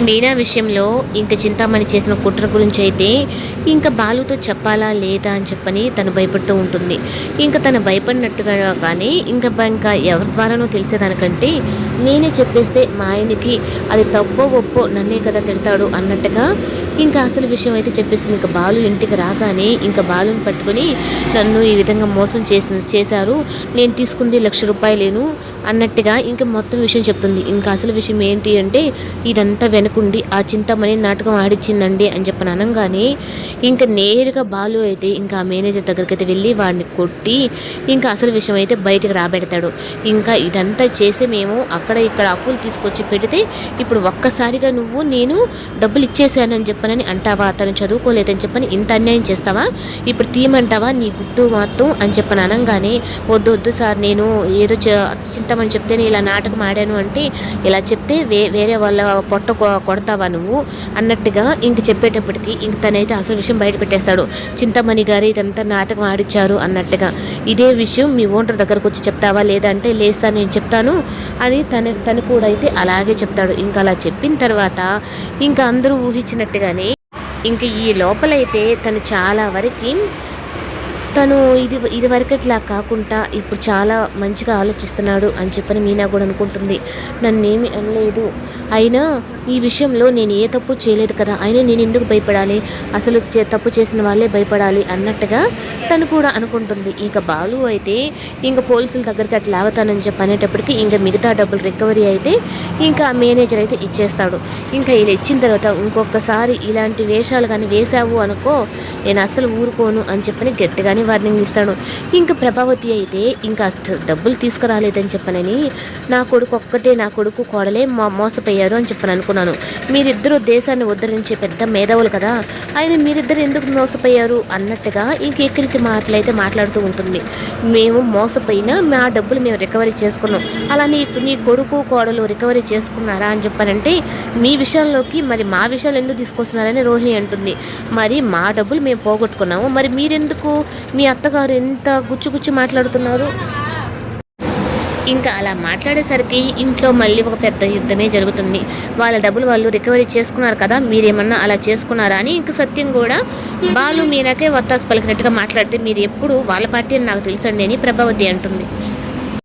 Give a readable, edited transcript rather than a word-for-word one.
మీనా విషయంలో ఇంకా చింతామణి చేసిన కుట్ర గురించి అయితే ఇంకా బాలుతో చెప్పాలా లేదా అని చెప్పని తను భయపడుతూ ఉంటుంది. ఇంకా తను భయపడినట్టుగా కానీ ఇంకా ఎవరి ద్వారానో తెలిసేదానికంటే నేనే చెప్పేస్తే మా ఆయనకి అది తప్పో ఒప్పో నన్నే కదా తిడతాడు అన్నట్టుగా ఇంకా అసలు విషయం అయితే చెప్పేస్తుంది. ఇంకా బాలు ఇంటికి రాగానే ఇంకా బాలుని పట్టుకొని నన్ను ఈ విధంగా మోసం చేశారు, నేను తీసుకుంది ₹1,00,000 అన్నట్టుగా ఇంకా మొత్తం విషయం చెప్తుంది. ఇంకా అసలు విషయం ఏంటి అంటే ఇదంతా వెనకుండి ఆ చింతమని నాటకం ఆడిచ్చిందండి అని చెప్పని అనగానే ఇంకా నేరుగా బాలు అయితే ఇంకా ఆ మేనేజర్ దగ్గరికి అయితే వెళ్ళి వాడిని కొట్టి ఇంకా అసలు విషయం అయితే బయటకు రాబెడతాడు. ఇంకా ఇదంతా చేసి మేము అక్కడ ఇక్కడ అప్పులు తీసుకొచ్చి పెడితే ఇప్పుడు ఒక్కసారిగా నేను డబ్బులు ఇచ్చేసానని చెప్పనని అంటావా, తను చదువుకోలేదని చెప్పని ఇంత అన్యాయం చేస్తావా, ఇప్పుడు తీయమంటావా నీ గుట్టు మొత్తం అని చెప్పని అనగానే వద్దు సార్, నేను ఏదో చింతమని చెప్తేనే ఇలా నాటకం ఆడాను అంటే ఇలా చెప్తే వేరే వాళ్ళ పొట్ట కొడతావా నువ్వు అన్నట్టుగా ఇంక చెప్పేటప్పటికి ఇంక తనైతే అసలు విషయం బయట పెట్టేస్తాడు. చింతమణి గారు ఇదంతా నాటకం ఆడిచ్చారు అన్నట్టుగా, ఇదే విషయం మీ ఓనర్ దగ్గరకు వచ్చి చెప్తావా లేదంటే లేస్తా నేను చెప్తాను అని తను కూడా అయితే అలాగే చెప్తాడు. ఇంకా అలా చెప్పిన తర్వాత ఇంకా అందరూ ఊహించినట్టుగానే ఇంక ఈ లోపలైతే తను చాలా వరకు తను ఇది వరకట్లా కాకుండా ఇప్పుడు చాలా మంచిగా ఆలోచిస్తున్నాడు అని చెప్పని మీనా కూడా అనుకుంటుంది. నన్నేమి అనలేదు, అయినా ఈ విషయంలో నేను ఏ తప్పు చేయలేదు కదా, అయినా నేను ఎందుకు భయపడాలి, అసలు తప్పు చేసిన వాళ్ళే భయపడాలి అన్నట్టుగా తను కూడా అనుకుంటుంది. ఇంకా బాలు అయితే ఇంకా పోలీసుల దగ్గరికి అట్లా ఆగుతానని చెప్పి అనేటప్పటికి ఇంకా మిగతా డబ్బులు రికవరీ అయితే ఇంకా మేనేజర్ అయితే ఇచ్చేస్తాడు. ఇంకా ఇలా ఇచ్చిన తర్వాత ఇంకొకసారి ఇలాంటి వేషాలు కానీ వేసావు అనుకో నేను అసలు ఊరుకోను అని చెప్పని గట్టిగానే వార్నింగ్ ఇస్తాడు. ఇంకా ప్రభావతి అయితే ఇంకా డబ్బులు తీసుకురాలేదని చెప్పనని నా కొడుకు కోడలే మోసపోయారు అని చెప్పని అనుకున్నాను, మీరిద్దరూ దేశాన్ని ఉద్ధరించే పెద్ద మేధావులు కదా, ఆయన మీరిద్దరు ఎందుకు మోసపోయారు అన్నట్టుగా ఇంక ఎక్కిలికి మాటలైతే మాట్లాడుతూ ఉంటుంది. మేము మోసపోయినా మా డబ్బులు మేము రికవరీ చేసుకున్నాం, అలా నీ కొడుకు కోడలు రికవరీ చేసుకున్నారా అని చెప్పానంటే మీ విషయంలోకి మరి మా విషయాలు ఎందుకు తీసుకొస్తున్నారని రోహిణి అంటుంది. మరి మా డబ్బులు మేము పోగొట్టుకున్నాము, మరి మీరెందుకు మీ అత్తగారు ఎంత గుచ్చి మాట్లాడుతున్నారు. ఇంకా అలా మాట్లాడేసరికి ఇంట్లో మళ్ళీ ఒక పెద్ద యుద్ధమే జరుగుతుంది. వాళ్ళ డబ్బులు వాళ్ళు రికవరీ చేసుకున్నారు కదా, మీరేమన్నా అలా చేసుకున్నారా అని ఇంక సత్యం కూడా బాలు మీనాకే వత్తాసు పలికినట్టుగా మాట్లాడితే మీరు ఎప్పుడు వాళ్ళ పార్టీ అని నాకు తెలుసండి అని ప్రభావతి అంటుంది.